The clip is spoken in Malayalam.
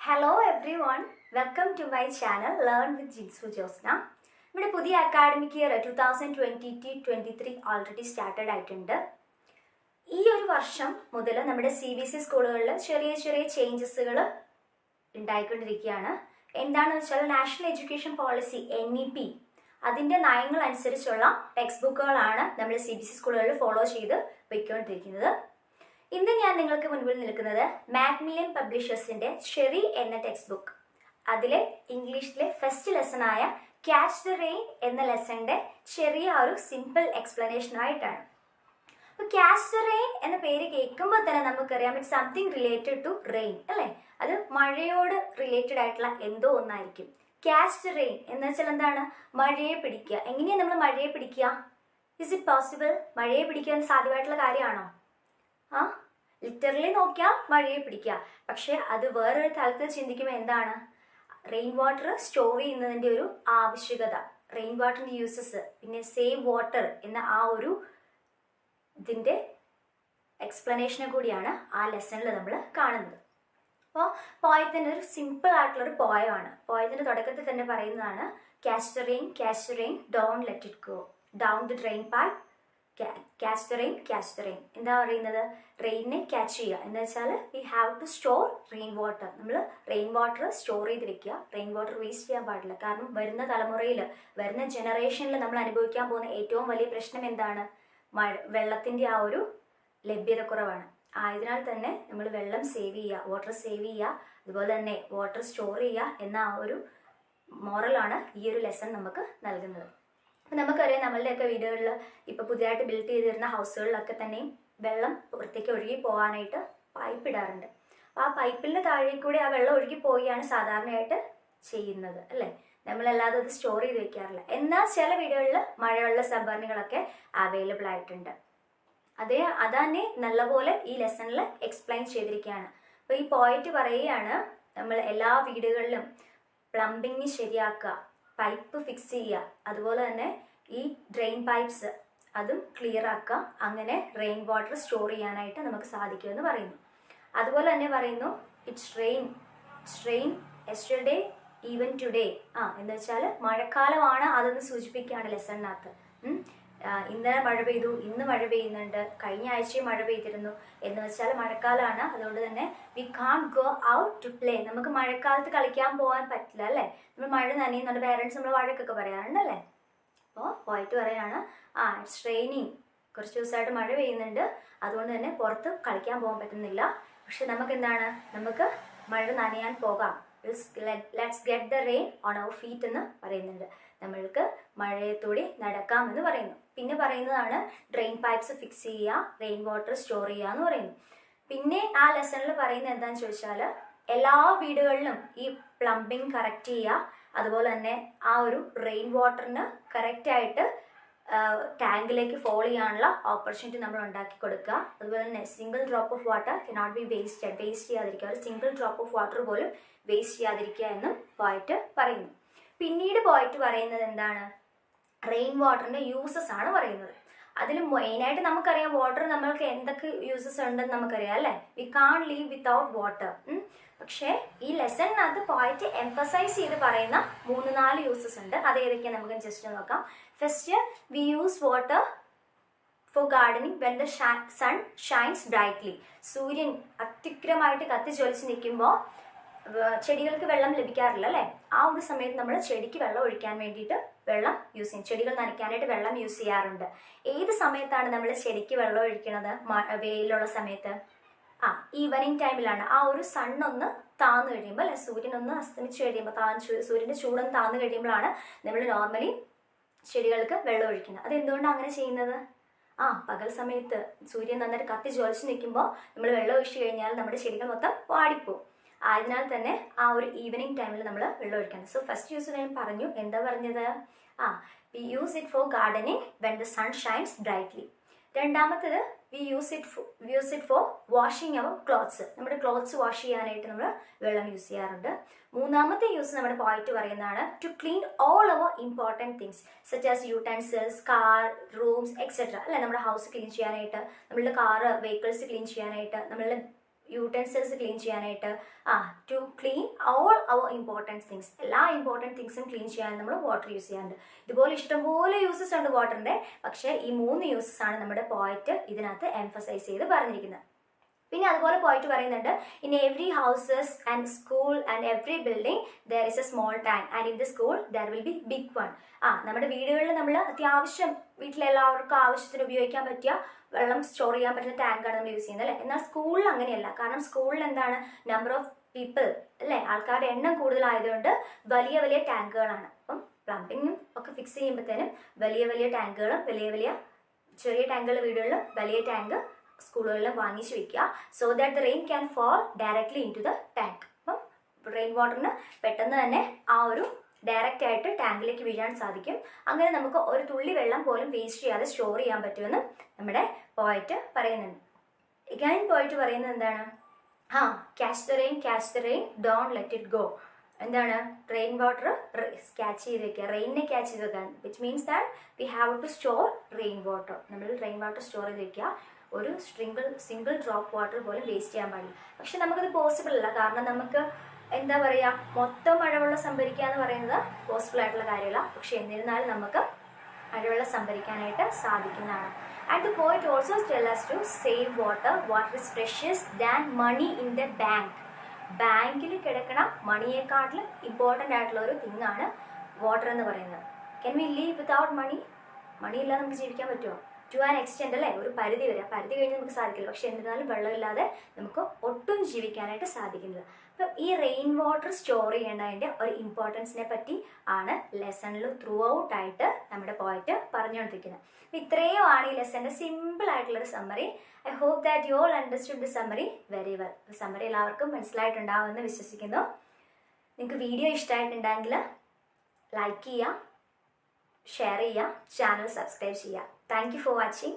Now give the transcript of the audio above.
Hello everyone, welcome to my channel learn with Jinsu Josna. ഇവിടെ പുതിയ അക്കാഡമിക് ഇയർ 2022-23 ഓൾറെഡി സ്റ്റാർട്ടഡ് ആയിട്ടുണ്ട്. ഈ ഒരു വർഷം മുതൽ നമ്മുടെ CBSE സ്കൂളുകളിൽ ചെറിയ ചെറിയ ചേഞ്ചസുകൾ ഉണ്ടായിക്കൊണ്ടിരിക്കുകയാണ്. എന്താണെന്ന് വെച്ചാൽ നാഷണൽ എഡ്യൂക്കേഷൻ പോളിസി NEP അതിൻ്റെ നയങ്ങൾ അനുസരിച്ചുള്ള ടെക്സ്റ്റ് ബുക്കുകളാണ് നമ്മൾ CBSE സ്കൂളുകളിൽ ഫോളോ ചെയ്ത് പോയിക്കൊണ്ടിരിക്കുന്നത്. ഇന്ന് ഞാൻ നിങ്ങൾക്ക് മുൻപിൽ നിൽക്കുന്നത് മാക്മില്ലൻ പബ്ലിഷേഴ്സിന്റെ ചെറി എന്ന ടെക്സ്റ്റ് ബുക്ക്, അതിലെ ഇംഗ്ലീഷിലെ ഫസ്റ്റ് ലെസണായ ക്യാച്ച് ദ റെയിൻ എന്ന ലെസണിന്റെ ചെറിയ ഒരു സിമ്പിൾ എക്സ്പ്ലനേഷൻ ആയിട്ടാണ്. അപ്പോൾ ക്യാച്ച് ദ റെയിൻ എന്ന പേര് കേൾക്കുമ്പോൾ തന്നെ നമുക്കറിയാം it something related to rain അല്ലേ, അത് മഴയോട് റിലേറ്റഡ് ആയിട്ടുള്ള എന്തോ ഒന്നായിരിക്കും. ക്യാച്ച് ദ റെയിൻ എന്ന് വെച്ചാൽ എന്താണ്? മഴയെ പിടിക്കുക. എങ്ങനെയാണ് നമ്മൾ മഴയെ പിടിക്കുക? Is it possible? മഴയെ പിടിക്കാൻ സാധ്യമായിട്ടുള്ള കാര്യമാണോ? ലിറ്ററലി നോക്കിയാൽ മഴയെ പിടിക്കുക. പക്ഷെ അത് വേറൊരു തലത്തിൽ ചിന്തിക്കുമ്പോൾ എന്താണ്? റെയിൻ വാട്ടർ സ്റ്റോർ ചെയ്യുന്നതിൻ്റെ ഒരു ആവശ്യകത, റെയിൻ വാട്ടറിൻ്റെ യൂസസ്, പിന്നെ സേവ് വാട്ടർ എന്ന ആ ഒരു ഇതിൻ്റെ എക്സ്പ്ലനേഷനെ കൂടിയാണ് ആ ലെസണിൽ നമ്മൾ കാണുന്നത്. അപ്പോൾ പോയത്തിൻ്റെ ഒരു സിമ്പിൾ ആയിട്ടുള്ളൊരു പോയമാണ്. പോയത്തിൻ്റെ തുടക്കത്തിൽ തന്നെ പറയുന്നതാണ് catch the rain, don't let it go, down the drain pipe, catch the rain. എന്താ പറയുന്നത്? റെയിനെ ക്യാച്ച് ചെയ്യുക എന്ന് വെച്ചാൽ we have to store rain water. നമ്മൾ റെയിൻ വാട്ടർ സ്റ്റോർ ചെയ്ത് വെക്കുക. റെയിൻ വാട്ടർ വേസ്റ്റ് ചെയ്യാൻ പാടില്ല. കാരണം വരുന്ന തലമുറയിൽ, വരുന്ന ജനറേഷനിൽ നമ്മൾ അനുഭവിക്കാൻ പോകുന്ന ഏറ്റവും വലിയ പ്രശ്നം എന്താണ്? വെള്ളത്തിൻ്റെ ആ ഒരു ലഭ്യതക്കുറവാണ്. ആയതിനാൽ തന്നെ നമ്മൾ വെള്ളം സേവ് ചെയ്യുക, വാട്ടർ സേവ് ചെയ്യുക, അതുപോലെ തന്നെ വാട്ടർ സ്റ്റോർ ചെയ്യുക എന്ന ആ ഒരു മോറലാണ് ഈ ഒരു ലെസൺ നമുക്ക് നൽകുന്നത്. അപ്പം നമുക്കറിയാം നമ്മളുടെയൊക്കെ വീടുകളിൽ ഇപ്പോൾ പുതിയതായിട്ട് ബിൽഡ് ചെയ്തിരുന്ന ഹൗസുകളിലൊക്കെ തന്നെയും വെള്ളം പുറത്തേക്ക് ഒഴുകി പോകാനായിട്ട് പൈപ്പ് ഇടാറുണ്ട്. അപ്പോൾ ആ പൈപ്പിൻ്റെ താഴെ കൂടി ആ വെള്ളം ഒഴുകി പോവുകയാണ് സാധാരണയായിട്ട് ചെയ്യുന്നത് അല്ലേ. നമ്മളല്ലാതെ അത് സ്റ്റോർ ചെയ്ത് വെക്കാറില്ല. എന്നാൽ ചില വീടുകളിൽ മഴവെള്ള സംഭരണികളൊക്കെ അവൈലബിൾ ആയിട്ടുണ്ട്. അതന്നെ നല്ലപോലെ ഈ ലെസണിൽ എക്സ്പ്ലെയിൻ ചെയ്തിരിക്കുകയാണ്. അപ്പോൾ ഈ പോയിന്റ് പറയുകയാണ് നമ്മൾ എല്ലാ വീടുകളിലും പ്ലംബിങ് ശരിയാക്കുക, പൈപ്പ് ഫിക്സ് ചെയ്യുക, അതുപോലെ തന്നെ ഈ ഡ്രെയിൻ പൈപ്പ്സ് അതും ക്ലിയർ ആക്കുക. അങ്ങനെ റെയിൻ വാട്ടർ സ്റ്റോർ ചെയ്യാനായിട്ട് നമുക്ക് സാധിക്കുമെന്ന് പറയുന്നു. അതുപോലെ തന്നെ പറയുന്നു it's rain yesterday even today. എന്ന് വെച്ചാൽ മഴക്കാലമാണ് അതെന്ന് സൂചിപ്പിക്കുകയാണ് ലെസണിനകത്ത്. ഇന്നലെ മഴ പെയ്തു, ഇന്ന് മഴ പെയ്യുന്നുണ്ട്, കഴിഞ്ഞ ആഴ്ചയും മഴ പെയ്തിരുന്നു. എന്ന് വെച്ചാൽ മഴക്കാലമാണ്. അതുകൊണ്ട് തന്നെ we can't go out to play. നമുക്ക് മഴക്കാലത്ത് കളിക്കാൻ പോകാൻ പറ്റില്ല അല്ലേ. നമ്മൾ മഴ നനയും, നമ്മുടെ പേരൻസ് നമ്മൾ വഴക്കൊക്കെ പറയാറുണ്ടല്ലേ. അപ്പോൾ പോയിട്ട് പറയാണ് ഇറ്റ്സ് റെയിനിങ്, കുറച്ച് ദിവസമായിട്ട് മഴ പെയ്യുന്നുണ്ട്, അതുകൊണ്ട് തന്നെ പുറത്ത് കളിക്കാൻ പോകാൻ പറ്റുന്നില്ല. പക്ഷെ നമുക്ക് എന്താണ്? നമുക്ക് മഴ നനയാൻ പോകാം. Let's get the rain on our feet എന്ന് പറയുന്നുണ്ട്. നമ്മൾക്ക് മഴയത്തൂടി നടക്കാമെന്ന് പറയുന്നു. പിന്നെ പറയുന്നതാണ് ഡ്രെയിൻ പൈപ്പ്സ് ഫിക്സ് ചെയ്യുക, റെയിൻ വാട്ടർ സ്റ്റോർ ചെയ്യുക എന്ന് പറയുന്നു. പിന്നെ ആ ലെസണിൽ പറയുന്നത് എന്താണെന്ന് ചോദിച്ചാൽ എല്ലാ വീടുകളിലും ഈ പ്ലംബിങ് കറക്റ്റ് ചെയ്യുക, അതുപോലെ തന്നെ ആ ഒരു റെയിൻ വാട്ടറിന് കറക്റ്റായിട്ട് ടാങ്കിലേക്ക് ഫോൾ ചെയ്യാനുള്ള ഓപ്പർച്യൂണിറ്റി നമ്മൾ ഉണ്ടാക്കി കൊടുക്കുക. അതുപോലെ തന്നെ single drop of water cannot be waste ചെയ്യാതിരിക്കുക. ഒരു സിംഗിൾ ഡ്രോപ്പ് ഓഫ് വാട്ടർ പോലും വേസ്റ്റ് ചെയ്യാതിരിക്കുക എന്നും പോയിട്ട് പറയുന്നു. പിന്നീട് പോയിട്ട് പറയുന്നത് എന്താണ്? റെയിൻ വാട്ടറിൻ്റെ യൂസസ് ആണ് പറയുന്നത്. അതിൽ മെയിനായിട്ട് നമുക്കറിയാം വാട്ടർ നമ്മൾക്ക് എന്തൊക്കെ യൂസസ് ഉണ്ടെന്ന് നമുക്കറിയാം അല്ലേ. വി കാൺ ലീവ് വിത്തൗട്ട് വാട്ടർ. പക്ഷേ ഈ ലെസണിനകത്ത് പോയിട്ട് എംഫസൈസ് ചെയ്ത് പറയുന്ന 3-4 യൂസസ് ഉണ്ട്. അത് ഏതൊക്കെയാണ് നമുക്ക് ജസ്റ്റ് നോക്കാം. First, we use water for gardening when the sun shines brightly. സൂര്യൻ അത്യുഗ്രമായിട്ട് കത്തിജ്വലിച്ച് നിൽക്കുമ്പോൾ ചെടികൾക്ക് വെള്ളം ലഭിക്കാറില്ല അല്ലേ. ആ ഒരു സമയത്ത് നമ്മൾ ചെടിക്ക് വെള്ളം ഒഴിക്കാൻ വേണ്ടിയിട്ട് വെള്ളം യൂസ് ചെയ്യും. ചെടികൾ നനയ്ക്കാനായിട്ട് വെള്ളം യൂസ് ചെയ്യാറുണ്ട്. ഏത് സമയത്താണ് നമ്മൾ ചെടിക്ക് വെള്ളം ഒഴിക്കുന്നത്? വെയിലുള്ള സമയത്ത്, ഈവനിങ് ടൈമിലാണ്. ആ ഒരു സണ്ണൊന്ന് താന്നു കഴിയുമ്പോൾ അല്ലെ, സൂര്യനൊന്ന് അസ്തമിച്ച് കഴിയുമ്പോൾ, സൂര്യൻ്റെ ചൂടൊന്ന് താന്നു കഴിയുമ്പോഴാണ് നമ്മൾ നോർമലി ചെടികൾക്ക് വെള്ളം ഒഴിക്കുന്നത്. അതെന്തുകൊണ്ടാണ് അങ്ങനെ ചെയ്യുന്നത്? പകൽ സമയത്ത് സൂര്യൻ നന്നായിട്ട് കത്തി ജ്വലിച്ച് നിൽക്കുമ്പോൾ നമ്മൾ വെള്ളം ഒഴിച്ചു കഴിഞ്ഞാൽ നമ്മുടെ ചെടികൾ മൊത്തം വാടിപ്പോവും. ആയതിനാൽ തന്നെ ആ ഒരു ഈവനിങ് ടൈമിൽ നമ്മൾ വെള്ളം ഒഴിക്കണം. സോ ഫസ്റ്റ് യൂസ് ഞാൻ പറഞ്ഞു. എന്താ പറഞ്ഞത്? We use it for gardening when the sun shines brightly. രണ്ടാമത്തേത് we use it for washing our clothes. നമ്മുടെ ക്ലോത്ത്സ് വാഷ് ചെയ്യാനായിട്ട് നമ്മൾ വെള്ളം യൂസ് ചെയ്യാറുണ്ട്. മൂന്നാമത്തെ യൂസ് നമ്മുടെ പോയിട്ട് പറയുന്നതാണ് to clean all our important things such as utensils, car, rooms etcetera അല്ലെ. നമ്മുടെ ഹൗസ് ക്ലീൻ ചെയ്യാനായിട്ട്, നമ്മളുടെ കാറ്, വെഹിക്കിൾസ് ക്ലീൻ ചെയ്യാനായിട്ട്, നമ്മളുടെ യൂട്ടൻസിൽസ് ക്ലീൻ ചെയ്യാനായിട്ട്, to clean all our important things, എല്ലാ ഇമ്പോർട്ടൻറ്റ് തിങ്സും ക്ലീൻ ചെയ്യാൻ നമ്മൾ വാട്ടർ യൂസ് ചെയ്യാറുണ്ട്. ഇതുപോലെ ഇഷ്ടംപോലെ യൂസസ് ഉണ്ട് വാട്ടറിൻ്റെ. പക്ഷേ ഈ 3 യൂസസ് ആണ് നമ്മുടെ പോയിറ്റ് ഇതിനകത്ത് എംഫസൈസ് ചെയ്ത് പറഞ്ഞിരിക്കുന്നത്. പിന്നെ അതുപോലെ പോയിട്ട് പറയുന്നുണ്ട്, in every houses and school and every building there is a small tank and in the school there will be big one. നമ്മുടെ വീടുകളിൽ നമ്മൾ അത്യാവശ്യം വീട്ടിലെല്ലാവർക്കും ആവശ്യത്തിന് ഉപയോഗിക്കാൻ പറ്റിയ വെള്ളം സ്റ്റോർ ചെയ്യാൻ പറ്റുന്ന ടാങ്കാണ് നമ്മൾ യൂസ് ചെയ്യുന്നത്, അല്ലേ? എന്നാൽ സ്കൂളിൽ അങ്ങനെയല്ല. കാരണം സ്കൂളിൽ എന്താണ്, നമ്പർ ഓഫ് പീപ്പിൾ, അല്ലേ, ആൾക്കാരുടെ എണ്ണം കൂടുതലായതുകൊണ്ട് വലിയ വലിയ ടാങ്കുകളാണ്. അപ്പം പ്ലംബിങ്ങും ഒക്കെ ഫിക്സ് ചെയ്യുമ്പോഴത്തേനും വലിയ വലിയ ടാങ്കുകളും ചെറിയ ടാങ്കുകൾ വീടുകളിലും വലിയ ടാങ്ക് സ്കൂളുകളിലും വാങ്ങിച്ചു വെക്കുക. So that the rain can fall directly into the tank. അപ്പം റെയിൻ വാട്ടറിന് പെട്ടെന്ന് തന്നെ ആ ഒരു ഡയറക്റ്റ് ആയിട്ട് ടാങ്കിലേക്ക് വീഴാൻ സാധിക്കും. അങ്ങനെ നമുക്ക് ഒരു തുള്ളി വെള്ളം പോലും വേസ്റ്റ് ചെയ്യാതെ സ്റ്റോർ ചെയ്യാൻ പറ്റുമെന്ന് നമ്മുടെ പോയിറ്റ് പറയുന്നുണ്ട്. എഗൈൻ പോയിറ്റ് പറയുന്നത് എന്താണ്, catch the rain don't let it go. എന്താണ്, റെയിൻ വാട്ടർ ക്യാച്ച് ചെയ്ത് വെക്കുക, റെയിനിനെ ക്യാച്ച് ചെയ്ത് വെക്കാൻ, which means that we have to store rain water. നമ്മൾ റെയിൻ വാട്ടർ സ്റ്റോർ ചെയ്ത് വെക്കുക, ഒരു സിംഗിൾ ഡ്രോപ്പ് വാട്ടർ പോലും വേസ്റ്റ് ചെയ്യാൻ പാടില്ല. പക്ഷെ നമുക്കത് പോസിബിൾ അല്ല. കാരണം നമുക്ക് എന്താ പറയുക, മൊത്തം മഴവെള്ളം സംഭരിക്കുക എന്ന് പറയുന്നത് പോസിബിൾ ആയിട്ടുള്ള കാര്യമല്ല. പക്ഷെ എന്നിരുന്നാലും നമുക്ക് മഴവെള്ളം സംഭരിക്കാനായിട്ട് സാധിക്കുന്നതാണ്. And the poet also tell us to save water. Water is precious than money in the bank. ബാങ്കിൽ കിടക്കണ മണിയെക്കാട്ടിലും ഇമ്പോർട്ടൻ്റ് ആയിട്ടുള്ള ഒരു തിങ്ങാണ് വാട്ടർ എന്ന് പറയുന്നത്. ക്യാൻ വി ലീവ് വിതൗട്ട് മണി? മണി ഇല്ലാതെ നമുക്ക് ജീവിക്കാൻ പറ്റുമോ? ടു ആൻ എക്സ്റ്റെൻഡ്, അല്ലേ? ഒരു പരിധി വരെ, പരിധി കഴിഞ്ഞ് നമുക്ക് സാധിക്കില്ല. പക്ഷെ എന്നിരുന്നാലും വെള്ളമില്ലാതെ നമുക്ക് ഒട്ടും ജീവിക്കാനായിട്ട് സാധിക്കുന്നില്ല. അപ്പം ഈ റെയിൻ വാട്ടർ സ്റ്റോർ ചെയ്യേണ്ടതിൻ്റെ ഒരു ഇമ്പോർട്ടൻസിനെ പറ്റി ആണ് ലെസണിൽ ത്രൂ ഔട്ട് ആയിട്ട് നമ്മുടെ പോയിറ്റ് പറഞ്ഞുകൊണ്ടിരിക്കുന്നത്. അപ്പം ഇത്രയുമാണ് ഈ ലെസൻ്റെ സിമ്പിൾ ആയിട്ടുള്ളൊരു summary. I hope that you all understood the summary very well. Summary എല്ലാവർക്കും മനസ്സിലായിട്ടുണ്ടാവുമെന്ന് വിശ്വസിക്കുന്നു. നിങ്ങൾക്ക് വീഡിയോ ഇഷ്ടമായിട്ടുണ്ടെങ്കിൽ ലൈക്ക് ചെയ്യുക, ഷെയർ ചെയ്യുക, ചാനൽ സബ്സ്ക്രൈബ് ചെയ്യുക. Thank you for watching.